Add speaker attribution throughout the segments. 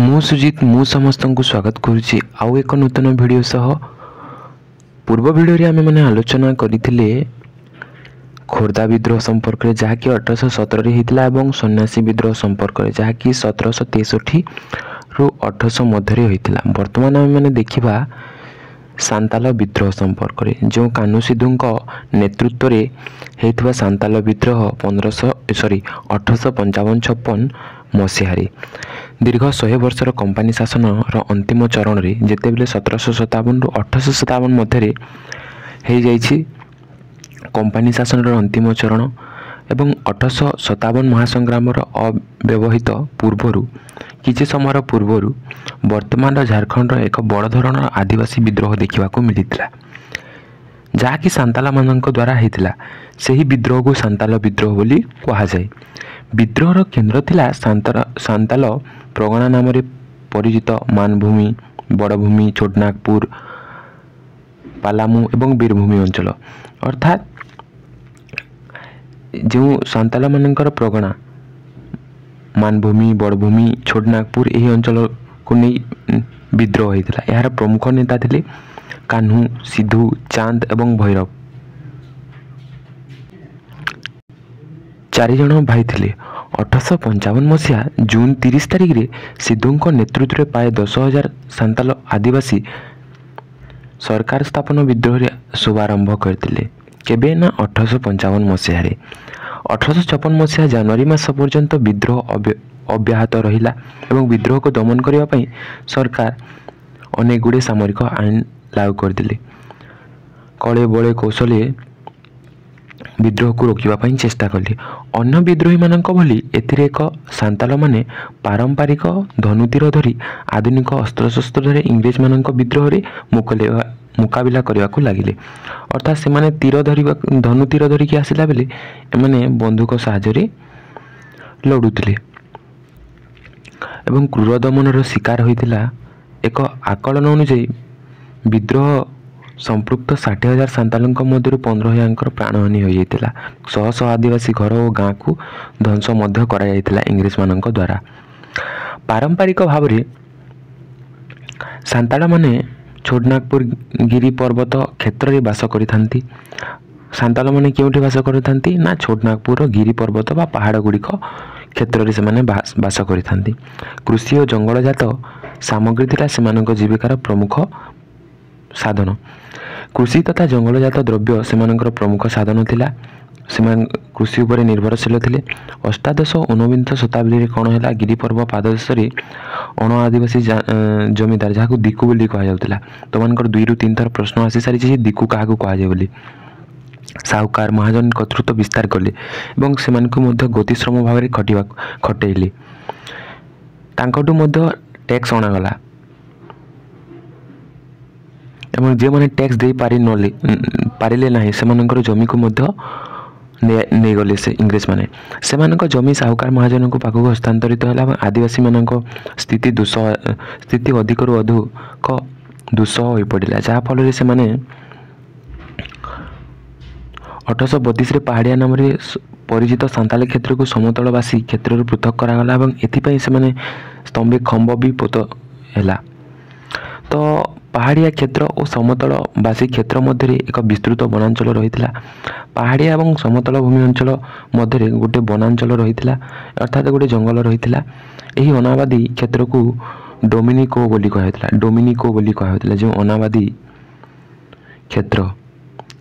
Speaker 1: मु सुजित मु समस्त को स्वागत करुच्ची आउ एक नूतन वीडियो सह पूर्व वीडियो रे आमे माने आलोचना करथिले खोर्धा विद्रोह संपर्क में जहाँकि 1817 होता और सन्यासी विद्रोह संपर्क में जहाँकि 1763 रु 1800 मध्य होता। बर्तमान आम मैंने देखा सांताल विद्रोह संपर्क में जो कान्हू सिद्धू नेतृत्व में होता सांताल विद्रोह 1855-56 मसीह दीर्घ 100 वर्षर कंपानी शासन अंतिम चरण में जितेबले 1757 रु 1857 मध्य हो जाइछि कंपानी शासन अंतिम चरण एवं 1857 महासंग्राम अव्यवहित पूर्वर किसी समय पूर्वर वर्तमान झारखंड एक बड़ धरण आदिवासी विद्रोह देखा मिलता जहाँकि सांताल मानक द्वारा होता से ही विद्रोह को सांताल विद्रोह बोली कहुए। विद्रोहर केन्द्र थिला सांताल प्रगणा नाम परिचित मानभूमि बड़भूमि छोटनागपुर पालामू एवं वीरभूमि अंचल अर्थात जो सांताल मानकर प्रगणा मानभूमि बड़भूमि छोटनागपुर यही अंचल को नहीं विद्रोह होता। यार प्रमुख नेता थे कान्हू सिद्धू चांद एवं भैरव चारि जन भाई थे। 1855 मसीहा जून 30 तारिख रे सिद्धू नेतृत्व में प्राय 10,000 सांताल आदिवासी सरकार स्थापन विद्रोह रे शुभारंभ करते केबे ना 1855 मसीह 1856 मसीहा जनवरी मास पर्यंत विद्रोह अब्याहत रहिला एवं विद्रोह को दमन करने पाई सरकार अनेक गुड़े सामरिक आईन लागू करते कले बड़े कौशले विद्रोह को रोकने चेष्टा कले। अन्य विद्रोही मानक भली एथिरे एक सांताल माने पारंपरिक धनुतीर धरी आधुनिक अस्त्रशस्त्र धरी इंग्रेज मानक विद्रोह रे मुकाबिला करने को लगिले। अर्थात से माने तीर धरी धनु तीर धरिकी आसिला बेले एमाने बंदूक साहाय्य लड़ुले एवं क्रूर दमनर शिकार होइतिला। एक आकलन अनुसार विद्रोह संपृक्त 60,000 सांताल मध्य 15,000 प्राणहानि होता। शह शह आदिवासी घर और गाँव को ध्वंस करा इंग्रेज मान द्वारा। पारंपरिक भाव में सांताल माने छोटनागपुर गिरी पर्वत क्षेत्र में बास करथांती। सांताल माने केउठी बास करथांती ना छोटनागपुर गिरी पर्वत बा पहाड़ गुड़िक क्षेत्र में से बास करथांती। कृषि और जंगलजात सामग्री थिला सेमानक जीविकार प्रमुख साधन। कृषि तथा जंगलजात द्रव्य सेमानकर प्रमुख साधन थिला। सेमान कृषि उपर निर्भरशील थिले। अष्टादश और 19 शताब्दी कौन है गिरी पर्व पाददेश अण आदिवासी जमीदार जहाँ दिकु बोली कहुला। तो मानकर 2 ରୁ 3 थर प्रश्न आसी सारी दिकु क्या कहुए बोली। साहुकार महाजन कर्तृत्व विस्तार कले एवं सेमानकु मध्य गतिश्रम भाव में खटेइले। तांकटु मध्य टैक्स अणागला एवं जे माने टैक्स दे पारिले नाही सेमानकर जमी को मध्य नहीं गले से इंग्रेज माने सेमानक जमी साहुकार महाजन को पाखक हस्तांतरित है। आदिवासी मानक स्थिति अधिक रु अधिक दुस्सह हो पड़ा जहाँफल से माने 1832 पहाड़िया नाम परिचित सांताल क्षेत्र को समतलवासी क्षेत्र पृथक करागला और एथिपाई से माने स्तंभे खम्ब भी पोत है। तो पहाड़िया क्षेत्र और समतलवासी क्षेत्र मध्य एक विस्तृत वनांचल रही। पहाड़िया और समतल भूमि अंचल मध्य गोटे वनांचल रही अर्थात गोटे जंगल रही। यही अनाबादी क्षेत्र को डोमिनिको बोली कहुला। डोमिनिको बोली कहुला जो अनाबादी क्षेत्र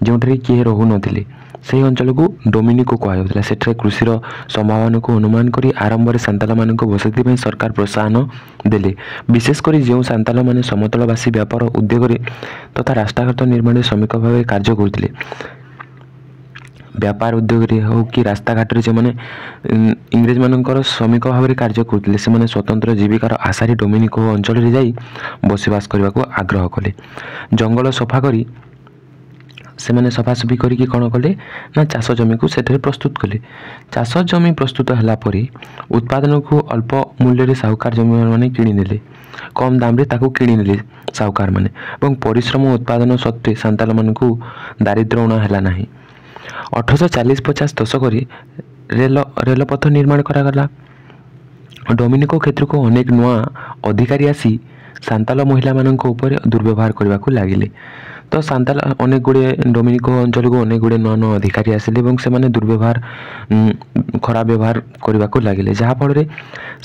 Speaker 1: जो किए रहु नथिले से अंचल को डोमिनिको कहुला। सेठरे कृषि संभावना को अनुमान करी आरंभ में सांताल मान बसति सरकार प्रोत्साहन देले। विशेषकर जो सांताल माने समतलवासी व्यापार उद्योग तथा रास्ताघाट निर्माण श्रमिक भाव कार्य करते व्यापार उद्योग हो कि रास्ताघाट जो मैंने इंग्रेज मानकर श्रमिक भाव में कार्य करते से स्वतंत्र जीविकार आशारी डोमिनिको अंचल में जाई बसवास करने को आग्रह कले। जंगल सफा करी से मैंने सफासफी करके कौन कले ना चाष जमी को से प्रस्तुत कले। चाष जमी प्रस्तुत है उत्पादन को अल्प मूल्य साहुकार जमी मैंने किणीने कम दाम रे ताको किणीने साहुकार मैंने और परिश्रम उत्पादन सत्वे सांताल मान को दारिद्र उणा है ना। 1840-50 दशक रेलपथ निर्माण करागला ଡୋମିନିକୋ କ୍ଷେତ୍ରକୁ ଅନେକ ନୂଆ ଅଧିକାରୀ ଆସି ସାନ୍ତାଲ ମହିଳାମାନଙ୍କ ଉପରେ ଦୁର୍ବ୍ୟବହାର କରିବାକୁ ଲାଗିଲେ। ତ ସାନ୍ତାଲ ଅନେକ ଗୁଡ଼ିଏ ଡୋମିନିକୋ ଅଞ୍ଚଳକୁ ଅନେକ ଗୁଡ଼ିଏ ନୂଆ ନୂଆ ଅଧିକାରୀ ଆସିଲେ ଏବଂ ସେମାନେ ଖରାପ ବ୍ୟବହାର କରିବାକୁ ଲାଗିଲେ, ଯାହାଫଳରେ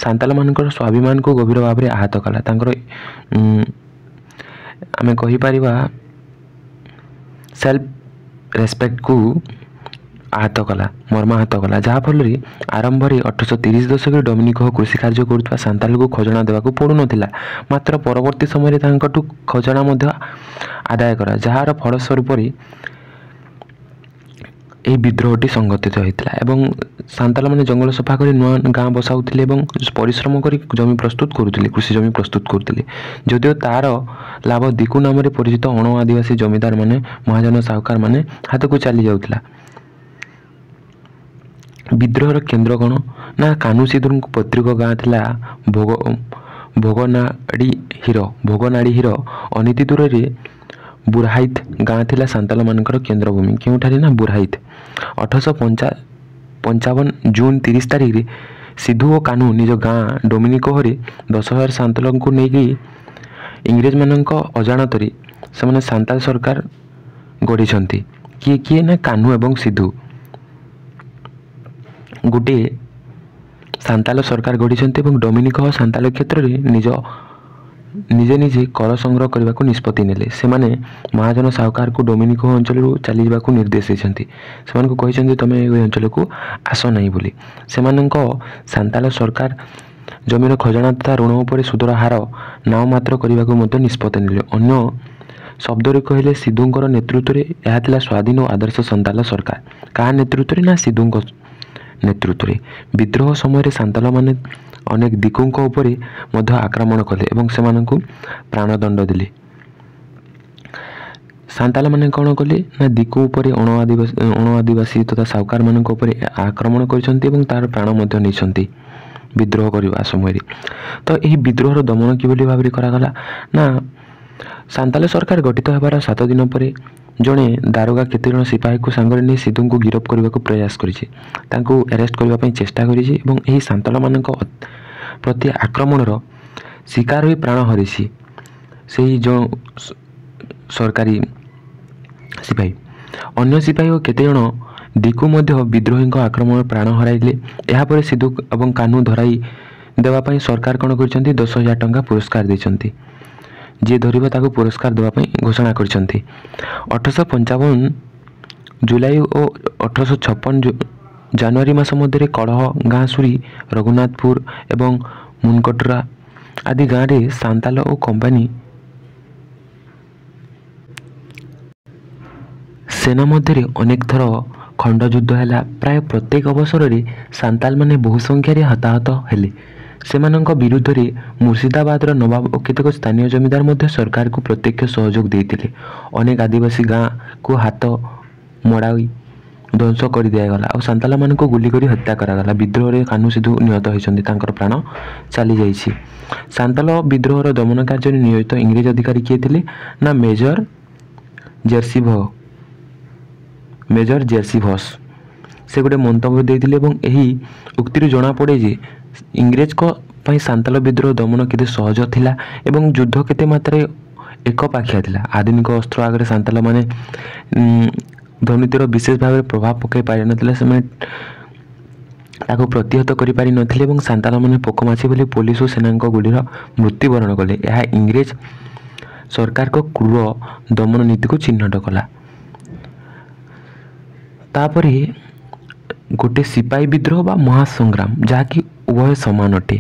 Speaker 1: ସାନ୍ତାଲମାନଙ୍କର ସ୍ୱାଭିମାନକୁ ଗଭୀର ଭାବରେ ଆହତ କଲା। ତାଙ୍କର ଆମେ କହିପାରିବା ସେଲ୍ଫ ରେସ୍ପେକ୍ଟକୁ ମର୍ମାହତ କଲା, ଯାହାଫଳରେ ଆରମ୍ଭରେ 1830 ଦଶକରେ ଡୋମିନିକୋ କୃଷି କାର୍ଯ୍ୟ କରୁଥିବା ସାନ୍ତାଲକୁ ଖଜଣା ଦେବାକୁ ପଡ଼ୁନଥିଲା, ମାତ୍ର ପରବର୍ତ୍ତୀ ସମୟରେ ତାଙ୍କଠୁ ଖଜଣା ମଧ୍ୟ ଆଦାୟ କରା, ଯାହାର ଫଳସ୍ୱରୂପରେ ଏହି ବିଦ୍ରୋହଟି ସଂଗଠିତ ହୋଇଥିଲା ଏବଂ ସାନ୍ତାଲମାନେ ଜଙ୍ଗଲ ସଫା କରି ନୂଆ ଗାଁ ବସାଉଥିଲେ ଏବଂ ପରିଶ୍ରମ କରି ଜମି ପ୍ରସ୍ତୁତ କରୁଥିଲେ, କୃଷି ଜମି ପ୍ରସ୍ତୁତ କରୁଥିଲେ। ଯଦିଓ ତା'ର ଲାଭ ଦିକୁ ନାମରେ ପରିଚିତ ଅଣ ଆଦିବାସୀ ଜମିଦାରମାନେ, ମହାଜନ ସାହୁକାରମାନେ ହାତକୁ ଚାଲି ଯାଉଥିଲା। ବିଦ୍ରୋହର କେନ୍ଦ୍ର କ'ଣ ନା କାହ୍ନୁ ସିଦ୍ଧୁଙ୍କ ପୈତୃକ ଗାଁ ଥିଲା ଭୋଗନାଡ଼ିହିର ଅନତି ଦୂରରେ ବୁରାହାଇତ ଗାଁ ଥିଲା ସାନ୍ତାଲମାନଙ୍କର କେନ୍ଦ୍ରଭୂମି। କେଉଁଠାରେ ନା ବୁରାହାଇତ। 1855 ଜୁନ 30 ତାରିଖରେ ସିଧୁ ଓ କାହ୍ନୁ ନିଜ ଗାଁ ଡୋମିନିକୋରେ 10,000 ସାନ୍ତାଲଙ୍କୁ ନେଇକି ଇଂରେଜମାନଙ୍କ ଅଜାଣତରେ ସେମାନେ ସାନ୍ତାଲ ସରକାର ଗଢ଼ିଛନ୍ତି। କିଏ ନା କାହ୍ନୁ ଏବଂ ସିଧୁ ଗୋଟିଏ ସାନ୍ତାଲ ସରକାର ଗଢ଼ିଛନ୍ତି ଏବଂ ଡୋମିନିକୋ ସାନ୍ତାଲ କ୍ଷେତ୍ରରେ ନିଜେ କର ସଂଗ୍ରହ କରିବାକୁ ନିଷ୍ପତ୍ତି ନେଲେ। ସେମାନେ ମହାଜନ ସାହୁକାରକୁ ଡୋମିନିକୋ ଅଞ୍ଚଳରୁ ଚାଲିଯିବାକୁ ନିର୍ଦ୍ଦେଶ ଦେଇଛନ୍ତି। ସେମାନଙ୍କୁ କହିଛନ୍ତି ତୁମେ ଏ ଅଞ୍ଚଳକୁ ଆସ ନାହିଁ ବୋଲି। ସେମାନଙ୍କ ସାନ୍ତାଲ ସରକାର ଜମିର ଖଜଣା ତଥା ଋଣ ଉପରେ ସୁଧର ହାର ନାମମାତ୍ର କରିବାକୁ ମଧ୍ୟ ନିଷ୍ପତ୍ତି ନେଲେ। ଅନ୍ୟ ଶବ୍ଦରେ କହିଲେ ସିଧୁଙ୍କର ନେତୃତ୍ୱରେ ଏହା ଥିଲା ସ୍ୱାଧୀନ ଓ ଆଦର୍ଶ ସାନ୍ତାଲ ସରକାର। କାହା ନେତୃତ୍ୱରେ ନା ସିଧୁଙ୍କ ନେତୃତ୍ୱରେ। ବିଦ୍ରୋହ ସମୟରେ ସାନ୍ତାଲମାନେ ଅନେକ ଦିକୁଙ୍କ ଉପରେ ମଧ୍ୟ ଆକ୍ରମଣ କଲେ ଏବଂ ସେମାନଙ୍କୁ ପ୍ରାଣଦଣ୍ଡ ଦେଲେ। ସାନ୍ତାଲମାନେ କ'ଣ କଲେ ନା ଦିକୁ ଉପରେ ଅଣ ଆଦିବାସୀ ତଥା ସାହୁକାରମାନଙ୍କ ଉପରେ ଆକ୍ରମଣ କରିଛନ୍ତି ଏବଂ ତାର ପ୍ରାଣ ମଧ୍ୟ ନେଇଛନ୍ତି ବିଦ୍ରୋହ କରିବା ସମୟରେ। ତ ଏହି ବିଦ୍ରୋହର ଦମନ କିଭଳି ଭାବରେ କରାଗଲା ନା ସାନ୍ତାଲ ସରକାର ଗଠିତ ହେବାର 7 ଦିନ ପରେ ଜଣେ ଦାରୋଗା କେତେଜଣ ସିପାହୀକୁ ସାଙ୍ଗରେ ନେଇ ସିଧୁଙ୍କୁ ଗିରଫ କରିବାକୁ ପ୍ରୟାସ କରିଛି, ତାଙ୍କୁ ଆରେଷ୍ଟ କରିବା ପାଇଁ ଚେଷ୍ଟା କରିଛି ଏବଂ ଏହି ସାନ୍ତାଲମାନଙ୍କ ପ୍ରତି ଆକ୍ରମଣର ଶିକାର ହୋଇ ପ୍ରାଣ ହରାଇଛି ସେହି ଯେଉଁ ସରକାରୀ ସିପାହୀ। ଅନ୍ୟ ସିପାହୀ ଓ କେତେଜଣ ଦିକୁ ମଧ୍ୟ ବିଦ୍ରୋହୀଙ୍କ ଆକ୍ରମଣ ପ୍ରାଣ ହରାଇଲେ। ଏହାପରେ ସିଧୁ ଏବଂ କାହ୍ନୁ ଧରାଇ ଦେବା ପାଇଁ ସରକାର କ'ଣ କରିଛନ୍ତି 10,000 ଟଙ୍କା ପୁରସ୍କାର ଦେଇଛନ୍ତି। ଯିଏ ଧରିବ ତାକୁ ପୁରସ୍କାର ଦେବା ପାଇଁ ଘୋଷଣା କରିଛନ୍ତି। 1855 ଜୁଲାଇ ଓ 1856 ଜାନୁଆରୀ ମାସ ମଧ୍ୟରେ କଳହ, ଗାଁସୁରୀ, ରଘୁନାଥପୁର ଏବଂ ମୁନକଟରା ଆଦି ଗାଁରେ ସାନ୍ତାଲ ଓ କମ୍ପାନୀ ସେନା ମଧ୍ୟରେ ଅନେକ ଥର ଖଣ୍ଡଯୁଦ୍ଧ ହେଲା। ପ୍ରାୟ ପ୍ରତ୍ୟେକ ଅବସରରେ ସାନ୍ତାଲମାନେ ବହୁ ସଂଖ୍ୟାରେ ହତାହତ ହେଲେ। ସେମାନଙ୍କ ବିରୁଦ୍ଧରେ ମୁର୍ସିଦାବାଦର ନବାବ ଓ କେତେକ ସ୍ଥାନୀୟ ଜମିଦାର ମଧ୍ୟ ସରକାରକୁ ପ୍ରତ୍ୟକ୍ଷ ସହଯୋଗ ଦେଇଥିଲେ। ଅନେକ ଆଦିବାସୀ ଗାଁକୁ ହାତ ମଡ଼ାଇ ଧ୍ୱଂସ କରିଦିଆଗଲା ଆଉ ସାନ୍ତାଲମାନଙ୍କୁ ଗୁଲି କରି ହତ୍ୟା କରାଗଲା। ବିଦ୍ରୋହରେ କାହ୍ନୁ ସିଧୁ ନିହତ ହୋଇଛନ୍ତି, ତାଙ୍କର ପ୍ରାଣ ଚାଲିଯାଇଛି। ସାନ୍ତାଲ ବିଦ୍ରୋହର ଦମନ କାର୍ଯ୍ୟରେ ନିୟୋଜିତ ଇଂରେଜ ଅଧିକାରୀ କିଏ ଥିଲେ ନା ମେଜର ଜେର୍ସିଭସ୍। ସେ ଗୋଟେ ମନ୍ତବ୍ୟ ଦେଇଥିଲେ ଏବଂ ଏହି ଉକ୍ତିରୁ ଜଣାପଡ଼େ ଯେ ଇଂରେଜଙ୍କ ପାଇଁ ସାନ୍ତାଲ ବିଦ୍ରୋହ ଦମନ କେତେ ସହଜ ଥିଲା ଏବଂ ଯୁଦ୍ଧ କେତେ ମାତ୍ରାରେ ଏକପାଖିଆ ଥିଲା। ଆଧୁନିକ ଅସ୍ତ୍ର ଆଗରେ ସାନ୍ତାଲମାନେ ଧନୁତିର ବିଶେଷ ଭାବରେ ପ୍ରଭାବ ପକାଇ ପାରିନଥିଲେ। ସେମାନେ ତାକୁ ପ୍ରତିହତ କରିପାରିନଥିଲେ ଏବଂ ସାନ୍ତାଲମାନେ ପୋକମାଛି ବୋଲି ପୋଲିସ ଓ ସେନାଙ୍କ ଗୁଳିର ମୃତ୍ୟୁବରଣ କଲେ। ଏହା ଇଂରେଜ ସରକାରଙ୍କ କ୍ରୂର ଦମନ ନୀତିକୁ ଚିହ୍ନଟ କଲା। ତାପରେ ଗୋଟେ ସିପାହୀ ବିଦ୍ରୋହ ବା ମହାସଂଗ୍ରାମ, ଯାହାକି ଉଭୟ ସମାନ ଅଟେ।